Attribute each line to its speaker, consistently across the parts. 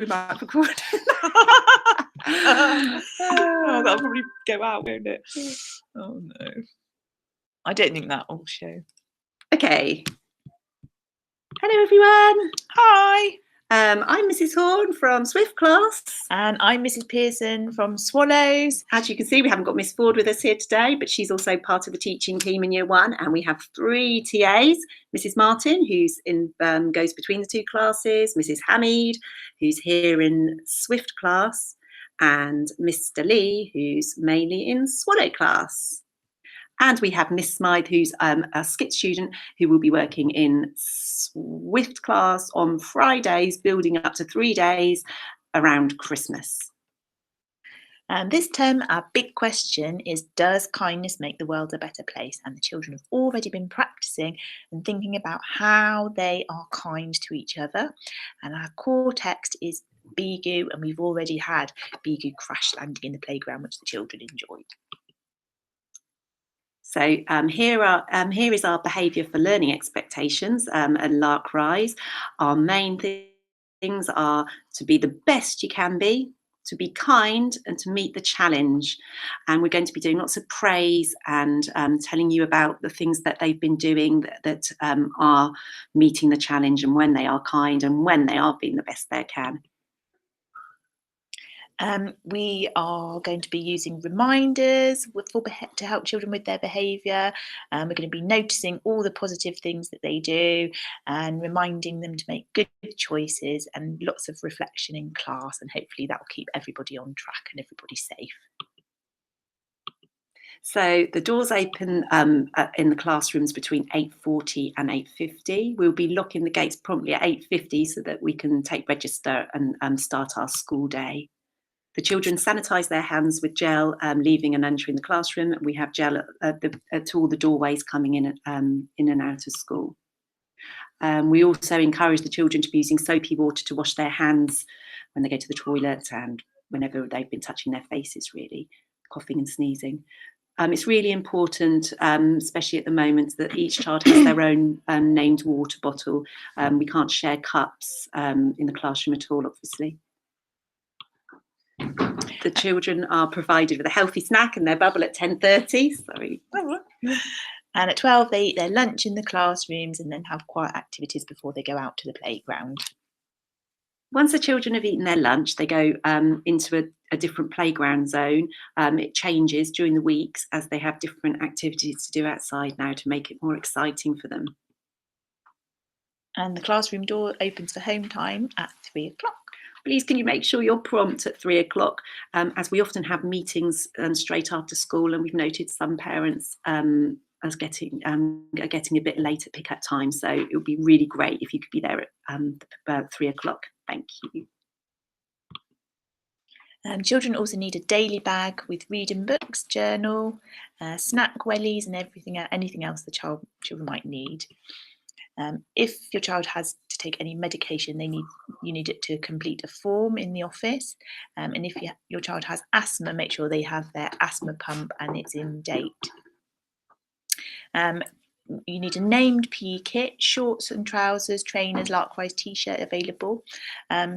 Speaker 1: might record. Oh, that'll probably go out, won't it? Oh no. I don't think that will show. Okay. Hello everyone. Hi. I'm Mrs. Horn from Swift Class.
Speaker 2: And I'm Mrs. Pearson from Swallows.
Speaker 1: As you can see, we haven't got Miss Ford with us here today, but she's also part of the teaching team in Year 1. And we have 3 TAs. Mrs. Martin, who's in goes between the 2 classes. Mrs. Hamid, who's here in Swift Class. And Mr. Lee, who's mainly in Swallow Class. And we have Miss Smythe, who's a skit student who will be working in Swift Class on Fridays, building up to 3 days around Christmas.
Speaker 2: And this term, our big question is, does kindness make the world a better place? And the children have already been practicing and thinking about how they are kind to each other. And our core text is Bigu, and we've already had Bigu crash landing in the playground, which the children enjoyed.
Speaker 1: So here is our behaviour for learning expectations at Lark Rise. Our main things are to be the best you can be, to be kind, and to meet the challenge. And we're going to be doing lots of praise and telling you about the things that they've been doing that are meeting the challenge, and when they are kind and when they are being the best they can.
Speaker 2: We are going to be using reminders to help children with their behaviour. We're going to be noticing all the positive things that they do and reminding them to make good choices, and lots of reflection in class, and hopefully that will keep everybody on track and everybody safe.
Speaker 1: So the doors open in the classrooms between 8:40 and 8:50. We'll be locking the gates promptly at 8:50 so that we can take register and start our school day. The children sanitise their hands with gel, leaving and entering the classroom. We have gel at all the doorways coming in and out of school. We also encourage the children to be using soapy water to wash their hands when they go to the toilet and whenever they've been touching their faces, really, coughing and sneezing. It's really important, especially at the moment, that each child has their own named water bottle. We can't share cups in the classroom at all, obviously. The children are provided with a healthy snack and their bubble at 10:30. Sorry.
Speaker 2: And at 12, they eat their lunch in the classrooms and then have quiet activities before they go out to the playground.
Speaker 1: Once the children have eaten their lunch, they go into a different playground zone. It changes during the weeks as they have different activities to do outside now to make it more exciting for them.
Speaker 2: And the classroom door opens for home time at 3 o'clock.
Speaker 1: Please can you make sure you're prompt at 3 o'clock, as we often have meetings straight after school, and we've noted some parents as getting a bit late at pick-up time. So it would be really great if you could be there at about 3 o'clock. Thank you.
Speaker 2: Children also need a daily bag with reading books, journal, snack wellies, and anything else the children might need. If your child has to take any medication, you need it to complete a form in the office. And if your child has asthma, make sure they have their asthma pump and it's in date. You need a named PE kit, shorts and trousers, trainers, Lark Rise t-shirt available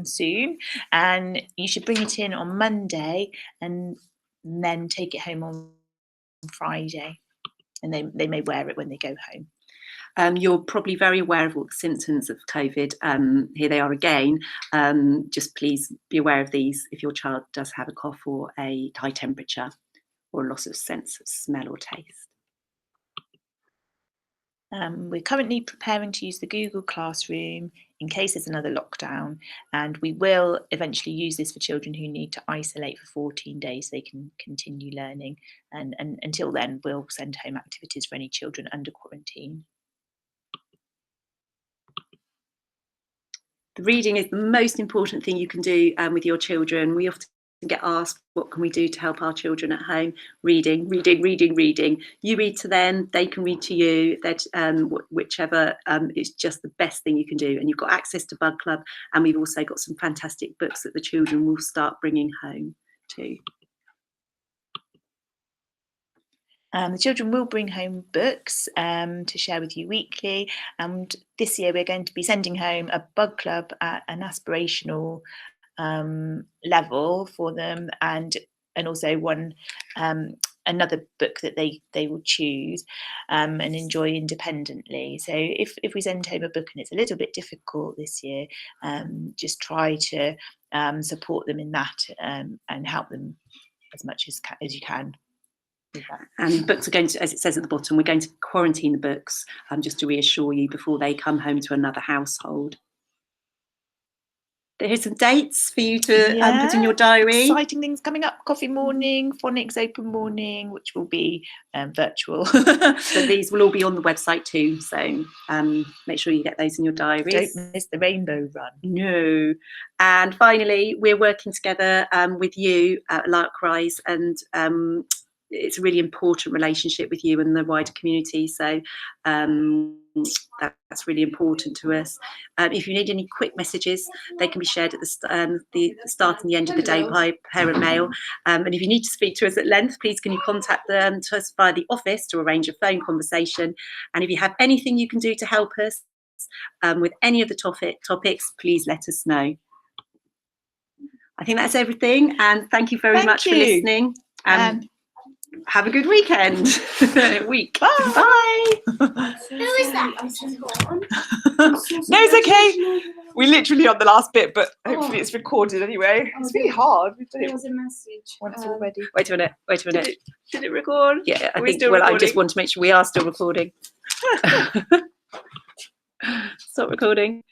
Speaker 2: soon. And you should bring it in on Monday and then take it home on Friday. And they may wear it when they go home.
Speaker 1: You're probably very aware of all the symptoms of COVID. Here they are again. Just please be aware of these if your child does have a cough or a high temperature or a loss of sense of smell or taste.
Speaker 2: We're currently preparing to use the Google Classroom in case there's another lockdown, and we will eventually use this for children who need to isolate for 14 days so they can continue learning. And until then, we'll send home activities for any children under quarantine.
Speaker 1: The reading is the most important thing you can do with your children. We often get asked, what can we do to help our children at home? Reading, reading, reading, reading. You read to them, they can read to you. That whichever is just the best thing you can do. And you've got access to Bug Club, and we've also got some fantastic books that the children will start bringing home too.
Speaker 2: The children will bring home books to share with you weekly, and this year we're going to be sending home a Bug Club, an aspirational level for them, and also one another book that they will choose and enjoy independently. So if we send home a book and it's a little bit difficult this year, just try to support them in that and help them as much as you can.
Speaker 1: And books are going to, as it says at the bottom, we're going to quarantine the books just to reassure you before they come home to another household. Here's some dates for you to put in your diary.
Speaker 2: Exciting things coming up: coffee morning, phonics open morning, which will be virtual.
Speaker 1: So these will all be on the website too. So make sure you get those in your diaries.
Speaker 2: Don't miss the rainbow run.
Speaker 1: No. And finally, we're working together with you at Lark Rise, and it's a really important relationship with you and the wider community. So that's really important to us. If you need any quick messages, they can be shared at the start and the end of the day by parent mail. And if you need to speak to us at length, please can you contact us via the office to arrange a phone conversation. And if you have anything you can do to help us with any of the topics, please let us know. I think that's everything. And thank you very much for listening. Have a good weekend.
Speaker 2: Bye.
Speaker 1: Bye.
Speaker 3: Who is that?
Speaker 2: No, it's okay. We're literally on the last bit, but hopefully it's recorded anyway. It's really hard. We've done it
Speaker 3: was a message
Speaker 2: once already.
Speaker 1: Wait a minute.
Speaker 2: Did it record?
Speaker 1: Yeah, I
Speaker 2: Are we
Speaker 1: think.
Speaker 2: still
Speaker 1: Well, I
Speaker 2: recording?
Speaker 1: just want to make sure we are still recording. Stop recording.